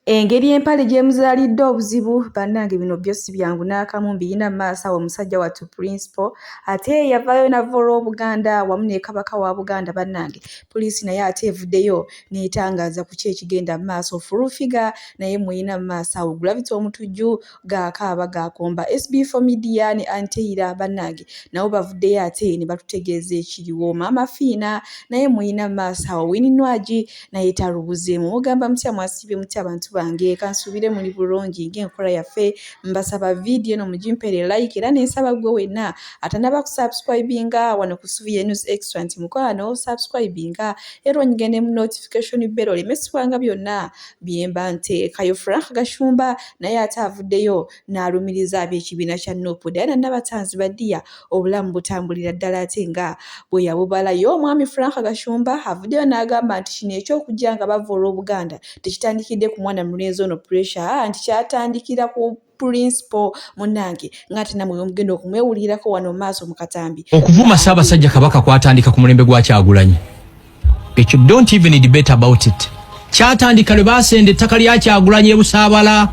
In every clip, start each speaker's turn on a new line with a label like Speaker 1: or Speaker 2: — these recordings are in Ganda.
Speaker 1: Engeri empale gyemuzaalidde obuzibu bannange bino byosi byangu n'akamu mbiyina maaso awo omusajja wattu principal ate yavaayo n'avola Obuganda wamu ne Kabaka wa Buganda bannange poliisi naye ate evuddeyo n'etangaaza ku ki ekigenda maaso fulufiga naye muyina maaso awo Gravity omutujju gaakaaba gaakomba Sb4media ne Anteira bannange nabo bavuddeyo ate ne batutegeeza ekiriwo Maama Phina naye muyina maaso awo Wininwaji naye talubuzeemu mugamba mutya mwasiibye mutya abantu bange kansubire muli bulungi ng'enkola yaffe mbasaba video no mugimpere like era n'ensaba gwe wenna atanaba kusubscribinga wano ku Suvie News Extra nti mukwano subscribinga era onyigende mu notification bell olemesibwanga byonna byemba nteekayo. Frank Gashumba naye ate avuddeyo n'alumiriza ab'ekibiina kya Nuupu dayana n'abatanzi baddiya obulamu butambulira ddala ate nga bwe yabubalayo omwami Frank Gashumba avuddeyo n'agamba nti kino eky'okujja nga bavoola Obuganda tekitandikidde ku mwana mulenzi ono pressure nti kyatandikira ku principal munange ngati namwe omugendo okumwewulirako wano maaso mu katambi
Speaker 2: okuvuma Ssaabasajja Kabaka kwatandika ku mulembe gwa Kyagulanyi. Ekyo don't even debate about it. Kyatandika lwe baasenda ettaka lya Kyagulanyi e Busaabala.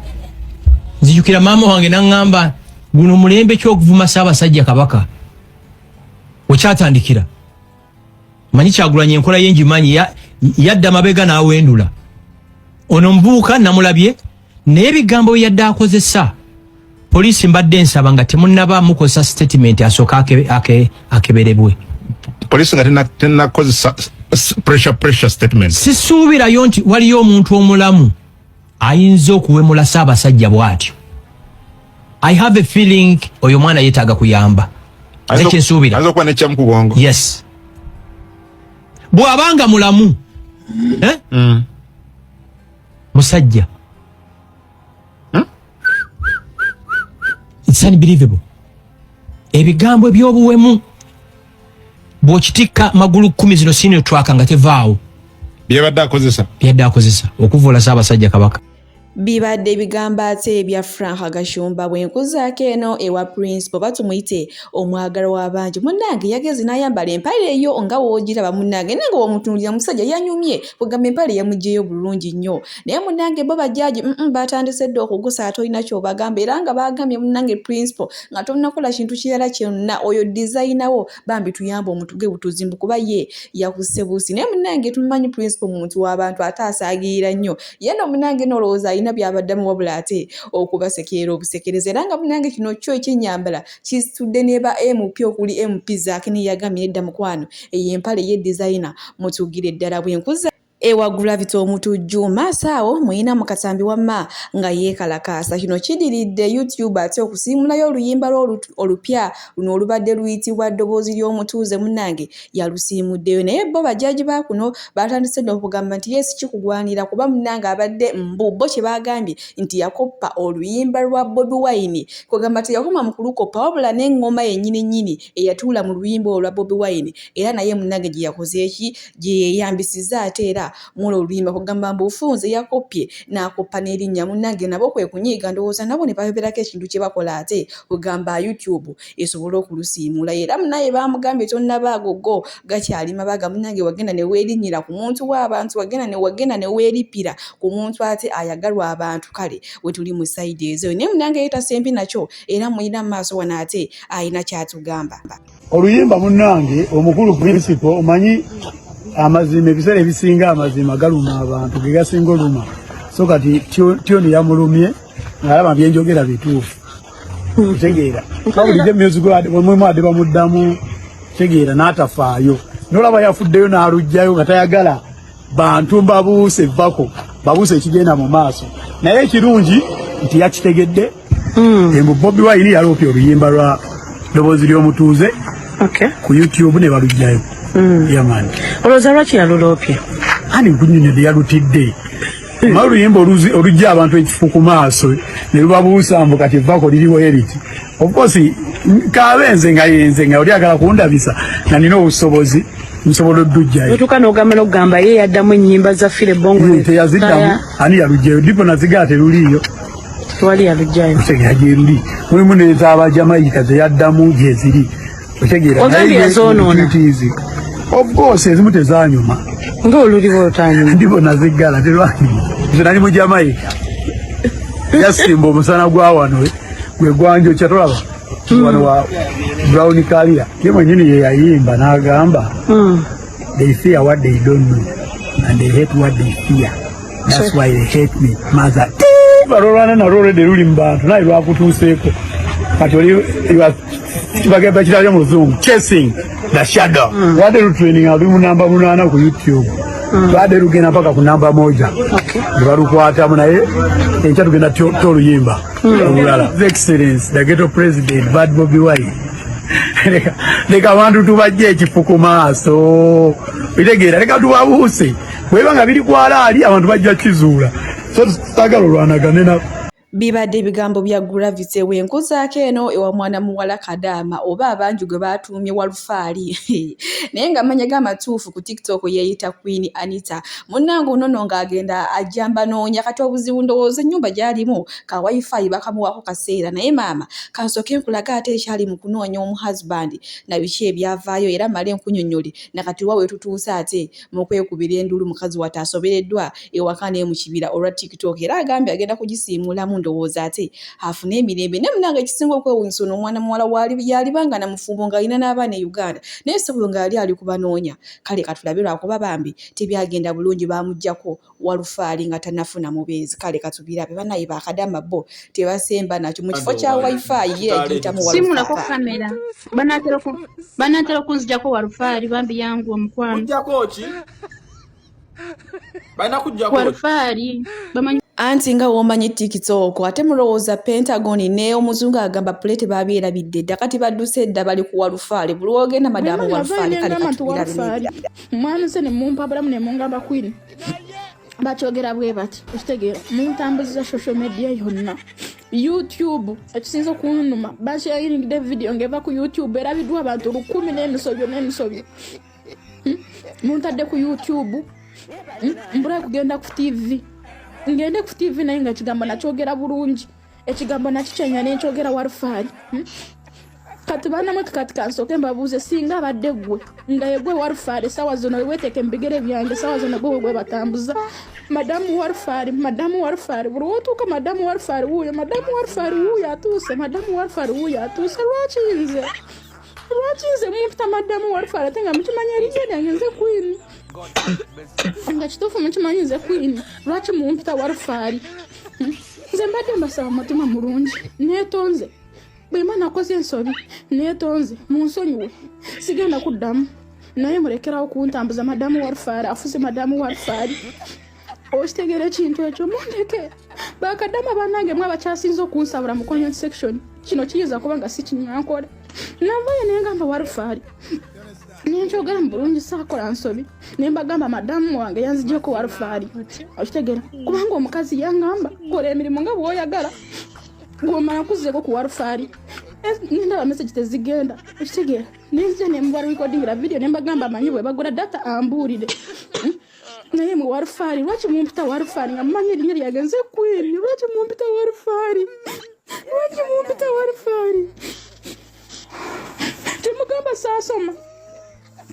Speaker 2: Nzijukira maama wange n'aŋŋamba guno mulembe ky'okuvuma Ssaabasajja Kabaka wekyatandikira. Manyi Kyagulanyi enkola y'enjimanyi yadda mabega n'awendula. Ono mbuuka namulabye n'ebigambo yadde akozesa poliisi mbadde nsaba nga temunnaba mukozesa statement asooka akeberebwe.
Speaker 3: Poliisi nga tennakozesa pressure statement.
Speaker 2: Sisuubirayo nti waliyo omuntu omulamu ayinza okuwemula Ssaabasajja bw'atyo. I have a feeling oyo mwana yeetaaga kuyamba. Ekyensuubira.
Speaker 3: Ayinza okuba n'ekyamu ku bwongo.
Speaker 2: Yes. Bw'abanga mulamu. Musajja. It's unbelievable. Ebigambo eby'obuwemu bw'okitikka magulu 10 zino sino twaka nga tevaawo.
Speaker 3: Byabadde
Speaker 2: akozesa okuvoola Ssaabasajja Kabaka.
Speaker 1: Bibadde ebigamba ate ebya Frank Gashumba bwenkuzaako eno ewa principal batumuyite omwagala w'abangi munnange yageze n'ayambala empale eyo nga woogiraba munnange nange womutunuulira musajja yanyumye kugamba empale yamugyeyo bulungi nnyo naye munnange bo bajjaaji batandise dde okugusa atolina ky'obagamba era nga bagambye munnange principal nga tonakola kintu kirala kyonna oyo designer wo bambi tuyamba omutuge butuzimbu kuba ye yakuse buusi naye munnange tumanyi principal muntu w'abantu ate asaagirira nnyo yeno munnange n'olowooza byabaddamu wabula ate okubasekerera obusekereza era nga munange kino kyo ekyenyambala kisitudde neba MP okuli MP zaakini yagamye edda mukwano ey'empale ye designer mutugire ddala bwenkuza ewa Gravity omutujju maaso awo muyina mu katambi wamma nga yeekalakaasa kino kidiridde YouTube ate okusiimulayo oluyimba olupya luno olubadde luyitibwa ddoboozi ly'omutuuze munnange yalusiimuddeyo naye bo bajjaji ba kuno batandise dde okugamba nti yeesi kikugwanira kuba munnange abadde bo kye bagambye nti yakoppa oluyimba lwa Bobi Wine kugamba nti yakoma mu kulukoppa wabula n'eŋŋoma yennyini eyatuula mu luyimba olwa Bobi Wine era naye munnange gye yakoze eki gye yeeyambisiza ate era mulo oluyimba kugamba mbufunze yakopye n'akoppa n'erinnya munnange nabo kwe kunyiiga ndowooza nabo ne bayoberako ekintu kye bakola ate kugamba YouTube esobole okulusiimula era munaye bamugambye tonnabaagogo gakyali mabaga munnange wagenda ne weerinnyira ku muntu w'abantu wagenda ne weeripira ku muntu ate ayagalwa abantu kale we tuli mu sayidi ezo naye munnange yeetasembi nakyo era muyina maaso wano ate ayina kyatugamba
Speaker 4: oluyimba munnange omukulu principal omanyi amazima ebiseera ebisinga amazima galuma abantu ge gasinga oluma so kati tyoni yamulumye ng'alaba byenjogera bituufu tegeera bawulidde music mwemu adde bamuddamu tegeera n'atafaayo n'olaba yafuddeyo n'alugjayo nga tayagala bantu mbabuuse vako babuuse ekigenda mu maaso naye ekirungi nti yakitegedde embu Bobi Wine yaloopye oluyimba lwa ddoboozi ly'omutuuze ku YouTube ne balugjayo yamani
Speaker 5: olowooza lwaki yaluloopye
Speaker 4: ani nkunyonyola yalutidde oluyimba olujja abantu ekifu ku maaso ne lubabuusa mbu kati vako liriwo eriti of course kabenze nga yenze nga oli agala kundabisa na nina obusobozi nsobola oddujjayo
Speaker 5: otuuka n'ogamba n'okugamba ye yaddamu ennyimba za fire bongo
Speaker 4: teyaziddamu ani yalugjayo dipo nazigala teruliiyo
Speaker 5: tewali yalugjayo
Speaker 4: tegera gyeruli mulimu nez'abajamayika zeyaddamu gyeziri
Speaker 5: ogambye yazoonoona
Speaker 4: of course ezimu tezanyuma
Speaker 5: ng'oluliwo otanyuma
Speaker 4: ndipo nazigala terwanyuma nze nali mu Jamaica yasimba omusana gwa wano gwe gwanjo kyatolaba wano wa brown kalia ye mwenyini ye yayimba n'agamba they fear what they don't know and they hate what they fear. That's why they hate me. Mother. Barolana na role de luli mbantu naye lwakutuuseeko kati oli bagamba kitali muzungu chasing the shadow. Wade training ali mu namba 8 ku YouTube. Wade lugenda mpaka ku namba 1. Balukwata naye enkya tugenda toluyimba. The excellence the ghetto president Bad Bobby Wine. Leka abantu tubajje ekifuku maaso. Bitegeera leka tubabuuse. Webanga biri kwala ali abantu bajja kizuula. So tagalo lwanaganena
Speaker 1: bibadde ebigambo bya Gravity wenkuzaako eno ewa mwana muwala Kadama oba abangi gwe batuumye Walufaali naye nga amanya g'amatuufu ku TikTok yeeyita Queen Anita munnange onono ng'agenda ajjamba noonya kati obuzibu ndowooza ennyumba gy'alimu ka wifi bakamuwaako kaseera naye maama kansooke nkulaga ate ekyali mu kunoonya omuhusband na biki ebyavaayo era male enkunnyonnyole nakati wa wetutuuse ate mu kwekubira endulu mukazi wate asobereddwa ewaka ne mu kibira olwa TikTok era agambye agenda kugisiimulamu ndowooza ate afune emirembe ne munange ekisinga okwewuunyisa ono omwana muwala waali yalibanga na mufumbo ng'alina n'abaana e Uganda naye ssebo ng'ali ali kubanoonya kale katulabe lwakuba bambi tebyagenda bulungi bamuggyako Walufaali nga tannafuna mubeezi kale katubirabe banaye bakadama bo tebasemba nakyo mu kifo kya wifi ye yagiyitamu
Speaker 6: simulako kamera banatera okunzijjako Walufaali bambi yangu omukwano Walufaali
Speaker 1: anti nga womanyi TikTok ate mulowooza Pentagon ne omuzungu agamba plate babyerabidde dda kati badduse edda bali ku Walufaali buli wogenda madamu Walufaali kale katubirabe
Speaker 6: mwana se ne mumpa bulamu ne mungamba Queen bakyogera bwe bati okitegeera muntambuziza social media yonna YouTube ekisinza okunuma bashayiringidde video ngeva ku YouTube erabiddwa abantu 10 n'emisobyo muntadde ku YouTube mbula kugenda ku TV ngende ku TV naye nga kigambo nakyogera bulungi ekigambo nakikyenya n'enkyogera Walufaali kati banamu kati kansooke mbabuuze singa abadde ggwe nga yegwe Walufaali sawa zono weweteeka embigere byange sawa zono gwe batambuza madamu Walufaali buli wotuuka madamu Walufaali wuuyo atuuse madamu Walufaali wuuyo atuuse lwaki nze mumputa madamu Walufaali ate nga mukimanya erinnya lyange nze Queen nga kituufu mukimanyi nze Queen lwaki mumputa Walufaali nze mbadde mbasaba mutima mulungi neetonze bwemba nakoze ensobi neetonze munsonyiwe sigenda kuddamu naye mulekerawo kuntambuza madamu Walufaali afuze madamu Walufaali okitegeera ekintu ekyo mundeke bakadama bannange mwe abakyasinza okunsabula mu comment section kino kiyinza kuba nga si kinyankole navayo naye ngamba Walufaali nenkyogera mu bulungi saakola nsobi ne mbagamba madamu wange yanzigyeko Walufaali okitegeera kubanga omukazi yangamba kola emirimu nga bw'oyagala gwomala kuzzeko ku Walufaali nendaba message tezigenda okitegeera nenzija ne mubala recordingira video ne mbagamba amanyi bwe bagula data ambuulire naye mu Walufaali lwaki mumputa Walufaali nga mumanyi erinnya lyange nze Queen lwaki mumputa Walufaali temugamba saasoma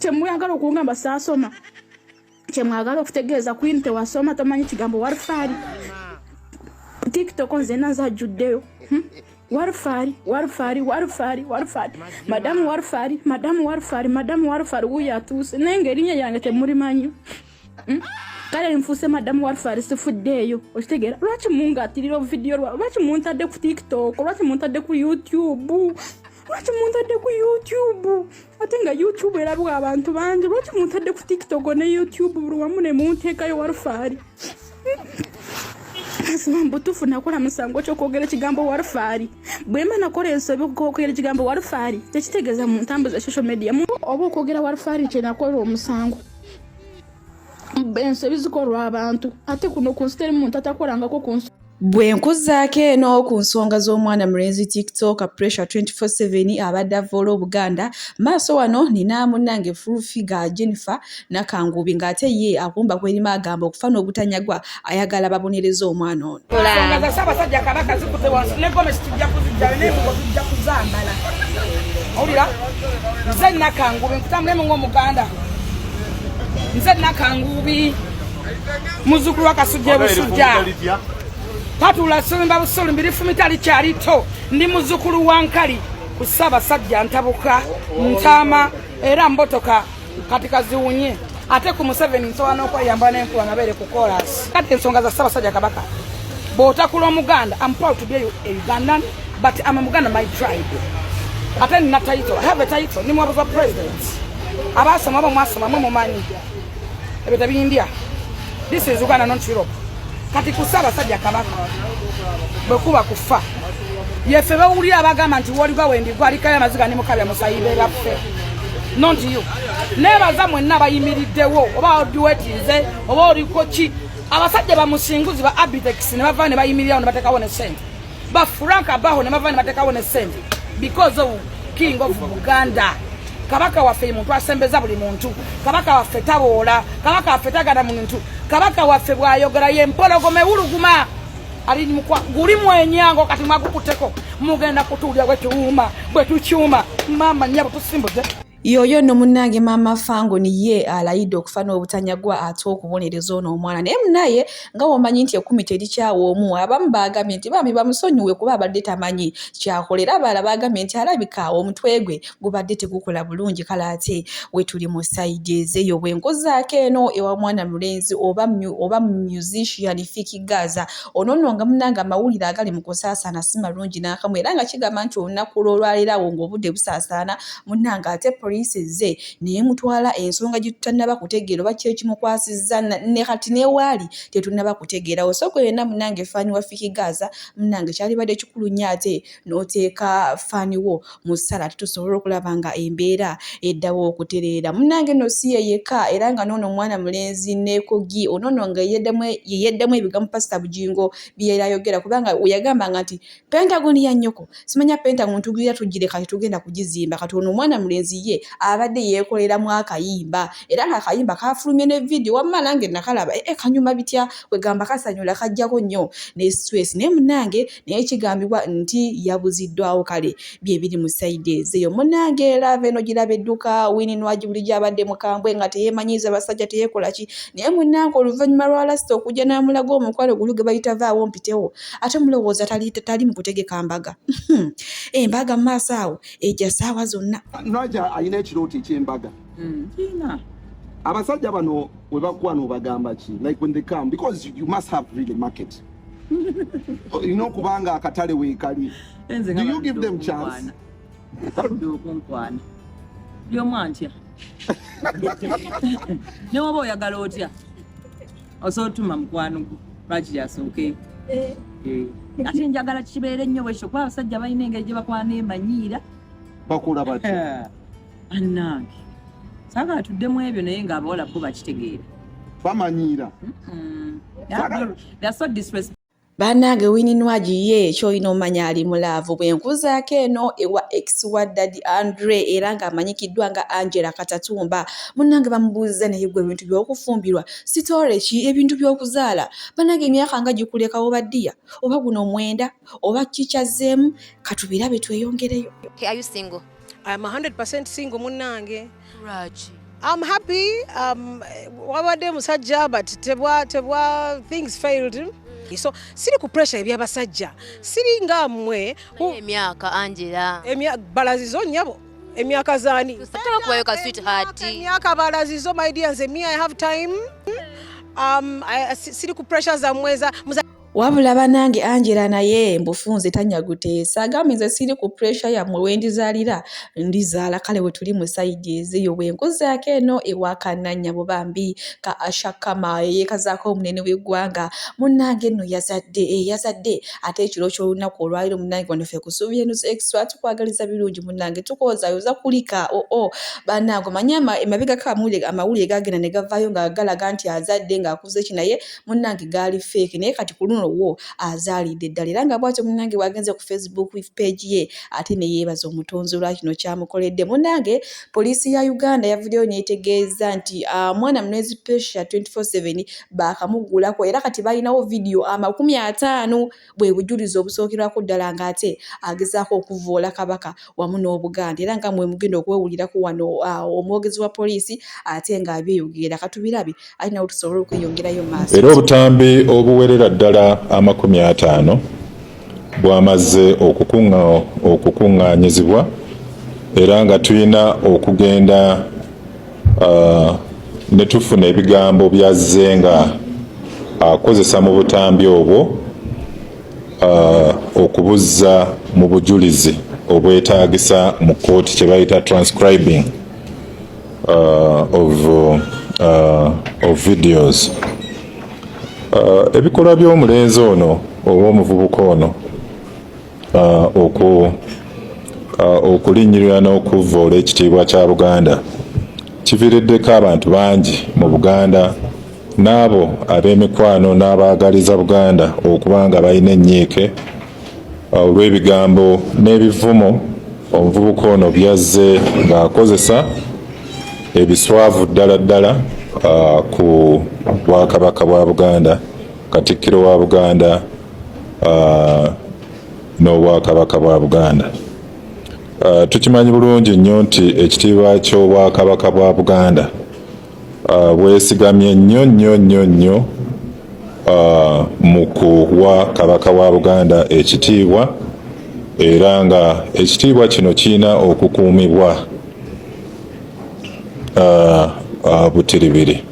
Speaker 6: temwagala okungamba saasoma kyemwagala okutegeeza Queen tewasoma tomanyi kigambo Walufaali TikTok nze nazajjuddeyo Walufaali madamu Walufaali wuuyo atuuse naye ng'erinnya yange temulimanyi kale nfuuse madamu Walufaali sifuddeeyo okitegeera lwaki mungatirira video lwaki muntadde ku TikTok lwaki muntadde ku YouTube ate nga YouTube erabwa abantu bangi lwaki muntadde ku TikTok ne YouTube buli wamu ne munteekayo Walufaali butuufu nakola musango ky'okwogera ekigambo Walufaali bwemba nakola ensobi okwogera ekigambo Walufaali tekitegeeza mu ntambuza social media oba okwogera Walufaali kyenakola omusango ensobi zikolwa abantu ate kuno ku nsiteri muntu atakolangako ku
Speaker 1: bwenkuzaako eno ku nsonga z'omwana mulenzi TikTok Pressure 24/7 abadde avoola Obuganda maaso wano nina munnange full figure Jennifer Nakangubi ng'ate ye akumba kw'erima agamba okufa n'obutanyagwa ayagala babonereza omwana ono.
Speaker 7: Nsonga za Ssaabasajja Kabaka zikutte wansi ne Gomesi tujja kuzijja n'envugo tujja kuzambala. Owulira? Nze Nakangubi nkutambulemu ng'Omuganda. Nze Nakangubi muzzukulu wa Kasujja Busujja. tatula simba busulu mbirifu mitali kyalito ndi muzukulu wa nkali kusaba sajja ntabuka ntama era mbotoka katika ziwunye ate ku Museveni nsowana okweyamba n'enkuba mabere ku chorus kati ensonga za saba sajja Kabaka bw'otakula omuganda. I'm proud to be a Ugandan but I'm a Muganda my tribe. Ate nina title, I have a title, ni mwabuza president. Abasoma abo mwasoma mwe mumanyi ebita bindia. This is Uganda not Europe. Kati kusaba sajja Kabaka bwekuba kufa yefe bawulira abagamba nti wali bawendi gwalikayo amaziga ne mukabya musayibe baffe not you. Nebaza mwenna bayimiriddewo oba odiwetinze oba oliko ki abasajja bamusinguzi ba Abitex ne bava ne bayimirirawo ne batekawo ne sente ba Frank abaho ne bava ne batekawo ne sente because of king of Uganda. Kabaka waffe muntu asembeza buli muntu. Kabaka waffe tabola. Kabaka waffe tagada muntu. Kabaka waffe bwayogera yempologome wuluguma ali mukwa guli mwenyango kati mwakukuteko mugenda kutulya bwetu kyuma mama nyabo tusimbuze.
Speaker 1: Yoyo no munange Maama Fango ni ye alayidde okufana obutanyagwa ate okubonereza ono omwana naye munaye nga womanyi nti ekumite likyawo omu abamu baagambye nti bambi bamusonyiwe kuba abadde tamanyi kyakolera abala baagambye nti alabika omutwe gwe gubadde tegukola bulungi kale ate we tuli mu sayidi ezeyo bwenkozaako eno ewa mwana mulenzi oba musician Fikigaza onono nga munange amawulire agali mu kusaasaana si malungi n'akamu era nga kigamba nti olunaku lw'olwaleero awo ng'obudde busaasaana munange ate police ze niye mutwala ensonga gitutanaba kutegeera oba kyekimukwasizza ne kati newaali tetunaba kutegeera osoko yena munange fani wa Fikigaza munange kyali badde kikulu nnyo ate n'oteeka fani wo mu ssala tusobola okulaba nga embeera eddawo okutereera munange no si yeka era nga n'ono omwana mulenzi nekogi onono nga yeddemu ebigambo pasita Bujingo byerayogera kubanga yagambanga nti Pentagon ya nnyoko simanya Pentagon tugirira tugire kati tugenda kugizimba kati ono omwana mulenzi ye abadde yeekolera mu akayimba era nga akayimba kafulumye ne video wamma nange nakalaba kanyuma bitya kwegamba kasanyula kajjako nnyo ne stress ne munange naye kigambibwa nti yabuziddwawo kale bye biri mu side ezeyo munange lava eno giraba edduka wininwaji buli gyabadde mukambwe nga teyemanyiza basajja teyekola ki naye munange oluvannyuma lwa lasita okujja n'amulaga omukwano guluge bayita vaawo mpitewo ate mulowooza tali mu kutegeka mbaga embaga mu maaso awo ejja ssaawa zonna
Speaker 8: alina ekirooto eky'embaga abasajja bano we bakuwana obagamba ki like when they come because you must have really market okubanga akatale weekali do you give them chance
Speaker 9: byomwantya ne waba oyagala otya osootuma mukwano lwaki yasooke ate njagala kibeere nnyo bwekyo kuba abasajja balina engeri gye bakwana emanyiira
Speaker 8: bakola batya
Speaker 9: annange saga atuddemu ebyo naye ng'abawala bo bakitegeera
Speaker 8: bamanyiira
Speaker 1: Banage wininwaji ye choino manyali mulavu bwenkuzaako eno ewa ex wa Daddy Andre era nga amanyikiddwa nga Angela Katatumba munange bamubuuza naye gwe ebintu by'okufumbirwa sitore ki ebintu by'okuzaala banage emyaka nga gikulekawo baddiya oba guno mwenda oba kikyazzeemu katubirabe tweyongereyo.
Speaker 10: Are you single?
Speaker 11: I'm 100% single munange.
Speaker 10: Raji.
Speaker 11: I'm happy. Wabadde musajja but tebwa things failed. So siri ku pressure ebyabasajja siri nga mmwe
Speaker 10: emyaka Angela
Speaker 11: balazizo nyabo emyaka zani
Speaker 10: kuweka sweetheart
Speaker 11: emyaka balazizo my dear nze me I have time siri ku pressure za mweza
Speaker 1: wabula banange Angela naye mbufunze tanyaguteesa agambye nze siri ku pressure ya mwendizaalira ndizaala kale we tuli mu side ezeyo bwenkuzaako eno ewakananya Bambi ka ashakama yeekazaako omunene w'eggwanga munnange nno yazadde ate ekiro ky'olunaku olwaliro munnange wanofe kusuubira eno extra tukwagaliza birungi munnange tukozaayoza kulika bannange manya emabegako amawulire gagenda ne gavaayo nga galaga nti azadde ng'akuze ki naye munnange gaali fake naye kati ku luno wo azaalidde ddala era nga bwatyo munnange wagenze ku Facebook page ye ate ne yeebaza omutonzi olwa kino kyamukoledde munnange poliisi ya Uganda yavuddeyo neetegeeza nti mwana mulenzi Pressure 24/7 baakamugulako era kati balinawo video 50 bwe bujulizi obusookerwako ddala ng'ate agezaako okuvoola Kabaka wamu n'Obuganda era nga mwe mugenda okwewulirako wano omwogezi wa poliisi ate ng'abyeyogera katubirabe alinawo tusobole okweyongerayo maaso
Speaker 3: era obutambi obuwerera ddala obumyaka 50 bwamaze okukuŋŋaanyizibwa era nga tulina okugenda ne tufuna ebigambo byazze nga akozesa mu butambi obwo okubuzza mu bujulizi obwetaagisa mu kkooti kye bayita transcribing of videos. Ebikolwa by'omulenzi ono oba omuvubuka ono okulinnyirira n'okuvvoola ekitiibwa kya Buganda kiviiriddeko abantu bangi mu Buganda n'abo ab'emikwano n'abaagaliza Buganda okuba nga balina ennyiike olw'ebigambo n'ebivumo omuvubuka ono byazze ng'akozesa ebiswavu ddala ku Bwakabaka bwa Buganda, Katikkiro wa Buganda n'Obwakabaka bwa Buganda. Tukimanyi bulungi nnyo nti ekitiibwa ky'Obwakabaka bwa Buganda bwesigamye nnyo mu kuwa Kabaka wa Buganda ekitiibwa era nga ekitiibwa kino kirina okukuumibwa butiribiri.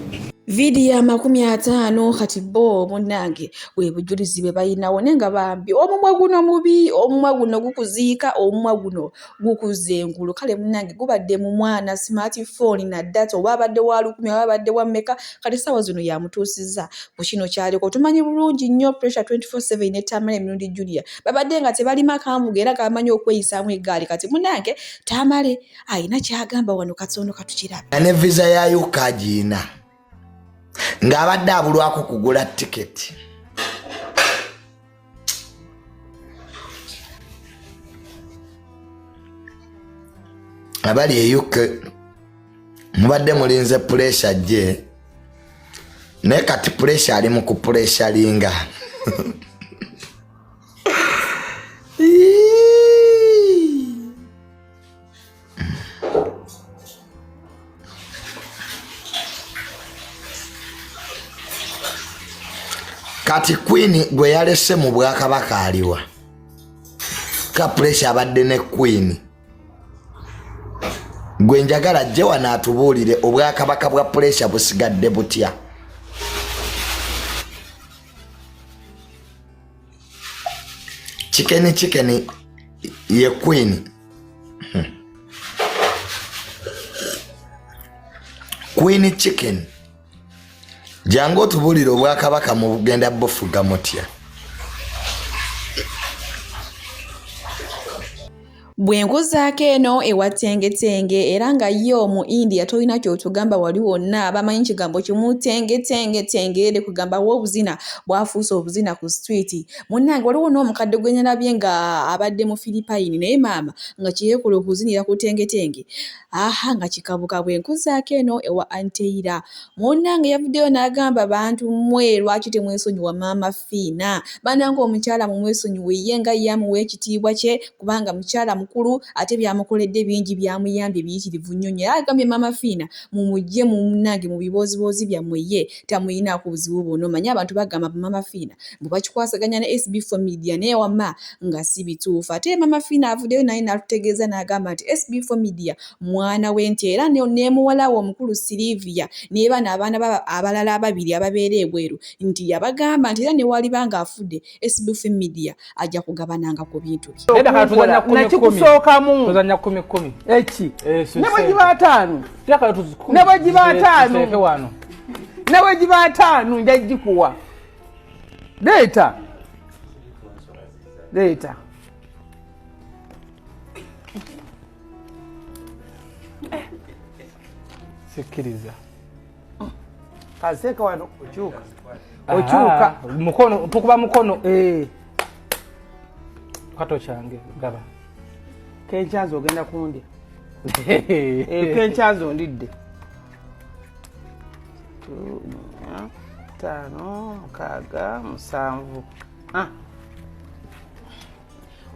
Speaker 1: Vidiyo 50 kati bo munnange bwe bujulizi bwe bayinawo nenga bambi omumwa guno mubi, omumwa guno gukuziika, omumwa guno gukuze engulu. Kale munnange gubadde mu mwana smartphone na data oba abadde wa 10 oba abadde wa mmeka kati sawa zino yamutuusiza ku kino kyaliko. Tumanyi bulungi nnyo pressure 24/7 ne Tamale emirundi Julia babadde nga tebalima kamuge era kamanyi okweyisaamu eggaali. Kati munnange Tamale ayina kyagamba wano katono katukiraba.
Speaker 12: Ne visa ya yukajina ng'abadde abulwako kugula tiketi. Abali eyuke mubadde mulinze pressure je naye kati pressure ali mu kupressuringa. Kati Queen gwe yalese mu Bwakabaka aliwa ka pressure abadde ne Queen gwe njagala je wana atubuulire Obwakabaka bwa pressure busigadde butya. Chicken ye Queen Queen chicken jango tubulira Obwakabaka mu Bugenda bofuga mutya.
Speaker 1: Bwenguzaako eno ewatengetenge era nga yo mu India tolina kyotugamba wali wonna bamanyi kigambo kimu tengetenge kugamba obuzina bwafuusa obuzina ku street. Munnange waliwo n'omukadde gwe nalabye nga abadde mu Philippine naye maama nga kiyeekula okuzinira ku tengetenge nga kikabuka. Bwenkuzaako eno ewa Anteira munnange yavuddeyo n'agamba bantu mmwe lwaki temwesonyiwa Maama Phina bananga omukyala mu mwesonyiwe ye nga yamuwa ekitiibwa kye kubanga mukyala mukulu ate byamukoledde bingi byamuyambye biyitirivu nnyo nnyo. Agambye Maama Phina mumujje munnange mu biboozibozi byammwe ye tamuyinaako buzibu bwonna. Manyi abantu bagamba Maama Phina bwe bakikwasaganya ne Sb4media naye wamma nga si bituufu. Ate Maama Phina avuddeyo naye n'atutegeeza n'agamba nti Sb4media mwana w'ente era ne muwala we omukulu Silivia ne bana abaana abalala ababiri ababeera ebweru nti yabagamba nti era ne waliba nga afudde Sb4media ajja kugabananga ku bintu bye.
Speaker 7: Nakikusookamu tuzanya 10 eki nebo giba 5 taka tuzikumi nebo giba 5 nebo giba 5 njagikuwa data sikiriza kaseka wano ochuka mukono tukuba mukono kato change gaba kenchazo ogenda kundya kenchazo ndidde 5 6 7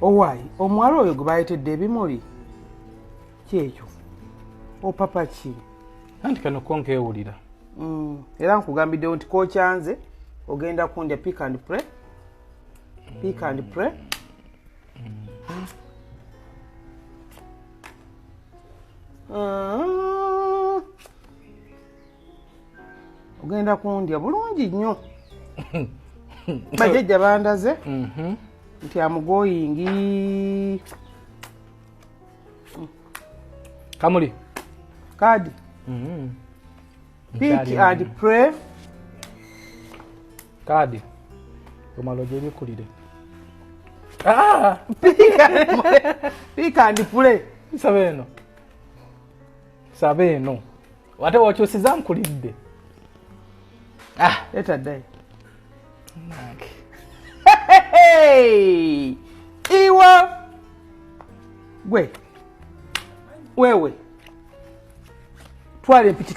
Speaker 7: owai omwalo oyo gubayitedde ebimuli kyekyo opapa ki anti kano konkewulira era nkugambidde nti kochanze ogenda kundya pick and pray
Speaker 13: Pick and pray. Ogenda kundya bulungi nnyo. Bajjajja bandaze nti amugoyingi.
Speaker 14: Kamuli
Speaker 13: kadi pick and pray.
Speaker 14: Kadi omaloje bikulire.
Speaker 13: Pick and pray.
Speaker 14: Sabeno wate wakyusiza nkulidde.
Speaker 13: Leta dai. Iwa wewe twale piti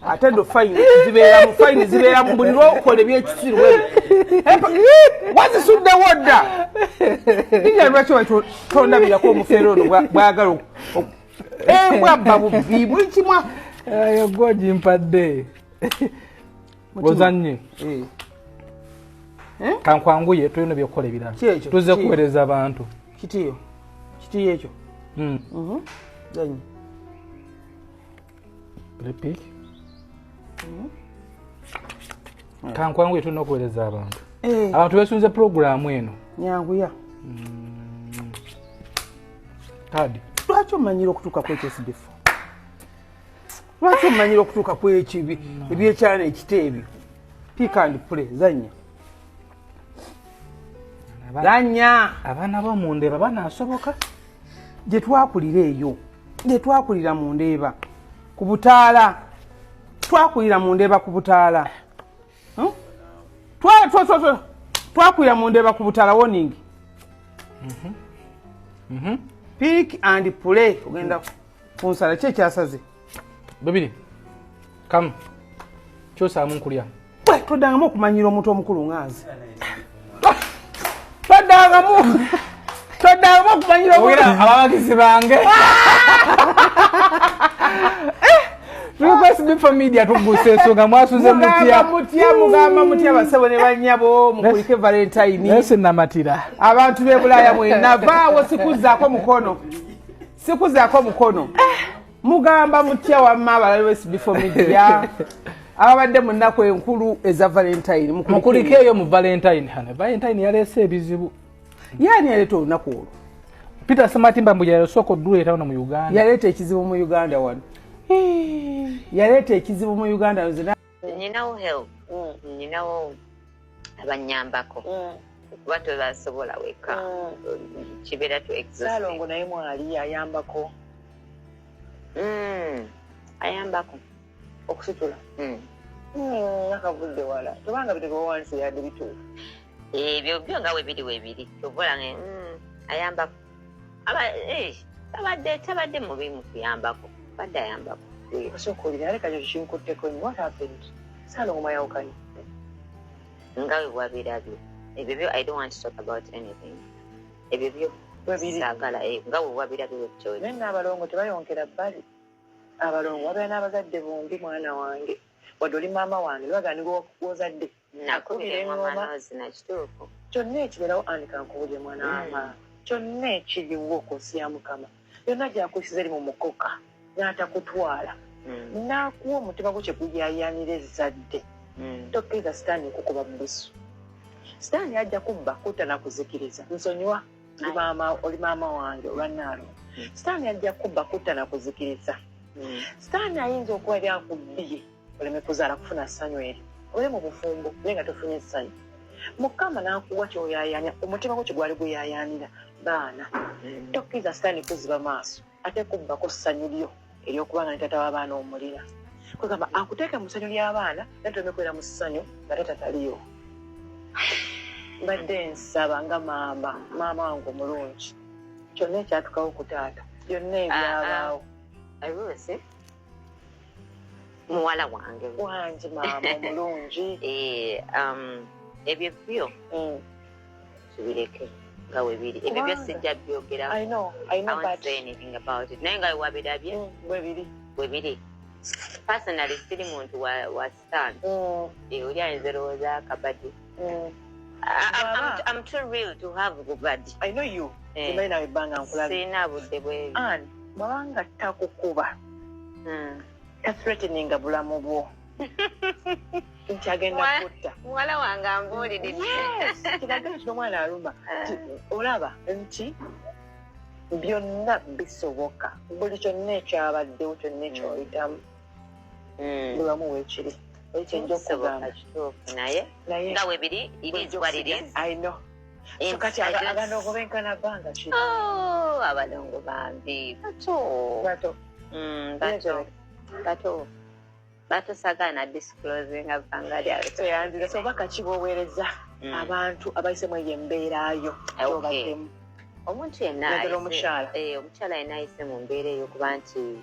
Speaker 13: atendo fine zibera mu buliro okole byekisiru wewe wazisudde wodda ija lwaki tondabira ko omufeero ono bwagala bwabba bubbi buli kimwa
Speaker 14: ayo goji mpadde ozanye kankwanguye tulina byokukola ebirala tuze kuweereza abantu
Speaker 13: kitiyo ekyo zanyi
Speaker 14: repeat kankwanguye tulina okuweereza abantu abantu besunze programu eno
Speaker 13: nyanguya
Speaker 14: kadi
Speaker 13: lwaki omanyira okutuuka kwekyesidefo lwaki omanyira okutuuka kwekibi ebyekyana ekiteebyo pick and pray zanya
Speaker 14: abaana bomundeeba banaasoboka
Speaker 13: gye twakulira eyo gye twakulira mu ndeeba ku butaala twakulira mu ndeeba ku butaala twakulira mu ndeeba ku butaala warning pick and pray ogenda kunsala kye kyasaze
Speaker 14: babiri kam kyosaamu nkulya
Speaker 13: toddangamu okumanyira omuntu omukulu ngaazi toddangamu okumanyira
Speaker 14: abawagizi bange Bsb4media tuguse ensonga mwasuze
Speaker 13: mugamba mutya basebo ne bannyabo mukulike Valentine
Speaker 14: nese namatira
Speaker 13: abantu b'e Bulaaya mwenna vaawo sikuzaako mukono mugamba mutya wamma abalali Bsb4media ababadde mu nnaku enkulu eza Valentine
Speaker 14: mukulike eyo mu Valentine yaleese ebizibu
Speaker 13: yani yaleeta olunaku olwo
Speaker 14: Peter Sematimba mbu yasooka odduleeta wano mu Uganda
Speaker 13: yaleeta ekizibu mu Uganda wano yaleeta ekizibu mu Uganda
Speaker 15: ninawo help ninawo abanyambako kuba tobasobola weka kibeera tu
Speaker 9: Salongo naye mwali ayambako
Speaker 15: ayambako
Speaker 9: okusitula nakavudde wala tobanga biteko wansi yadde bituufu
Speaker 15: ebyo byo nga weebiri tobola ayambako tabadde mubi mu kuyambako badde ayambako
Speaker 9: osokolera aleka kyo kinkutteko nnyo what happened Salongo mayawukanye
Speaker 15: nga we wabirabyo ebyo byo I don't want to talk about anything ebyo byo saagala nga we wabirabyo wekyoyo
Speaker 9: naye n'abalongo tebayonkera bbali abalongo wabeera n'abazadde bombi mwana wange wadde oli maama wange lwaganirwa wozadde
Speaker 15: nakubira engoma nakituufu
Speaker 9: kyonna ekibeerawo andika nkubulye mwana wama kyonna ekiriwo okunsi ya Mukama yonna gyakusiza eri mu mukoka n'atakutwala n'akuwa omutima gwo kyekujayanira ezadde tokkiriza sitaani kukuba mubisu sitaani ajja kubba kutta nakuzikiriza nsonyiwa oli maama wange olwannaalo sitaani ajja kubba kutta nakuzikiriza sitaani ayinza okuba eri akubbiye oleme kuzaala kufuna ssanyu eri ole mu bufumbo naye nga tofunye essanyu Mukama n'akuwa kyoyayanya omutima gwo kyegwali gweyayanira baana tokkiriza sitaani kuziba maaso ate kubbako ssanyu lyo ery'okuba nga tata w'abaana omulira kwegamba akuteeke mu ssanyu ly'abaana naye toleme kwera mu ssanyu nga tata taliyo mbadde nsaba nga maama wange omulungi kyonna ekyatukawo ku taata byonna ebyabaawo
Speaker 15: Rose muwala wange
Speaker 9: maama omulungi
Speaker 15: ebyo byo tubireke nga webiri ebyo byo sijja byogera
Speaker 9: I know
Speaker 15: but say anything about it naye nga wabirabye webiri personally siri muntu wa stand oli ayinza erowooza akabadi I'm too real to have Gubadi.
Speaker 9: I know you. Simba na ibanga nkulabi.
Speaker 15: Sina budde bwe.
Speaker 9: And bwanga takukuba. Threatening bulamu bwo. Nchagenda kutta.
Speaker 15: Mwala wange ambuulidde.
Speaker 9: Yes. Kiragala kino mwana aluma. Olaba nti byonna bisoboka. Buli kyonna ekyabaddewo kyonna ekyoyitamu. Bulamu weekiri.
Speaker 15: Naye nga weebiri it is what it is.
Speaker 9: I know. So kati abalongo benkana banga ki?
Speaker 15: Oh, abalongo bambi. Bato sagana disclosing abanga lyalo.
Speaker 9: So yanzira so baka kibowereza abantu abayise mu yembeerayo.
Speaker 15: Okay. Omuntu yenna omukyala yenna ayise mu mbeera eyo kuba nti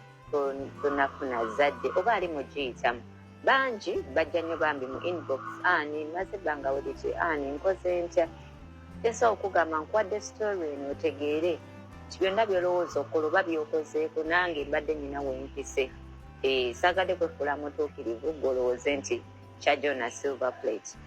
Speaker 15: tonafuna zadde oba ali mu giyitamu. Banji bajja nnyo bambi mu inbox ani maze banga wuliti ani nkoze ntya esa okugamba nkwadde story eno otegeere nti byonna byolowooza okola oba byokozeeko nange mbadde nyina wempise saagadde kwefuula mutuukirivu gwolowooze nti kyajona silver plate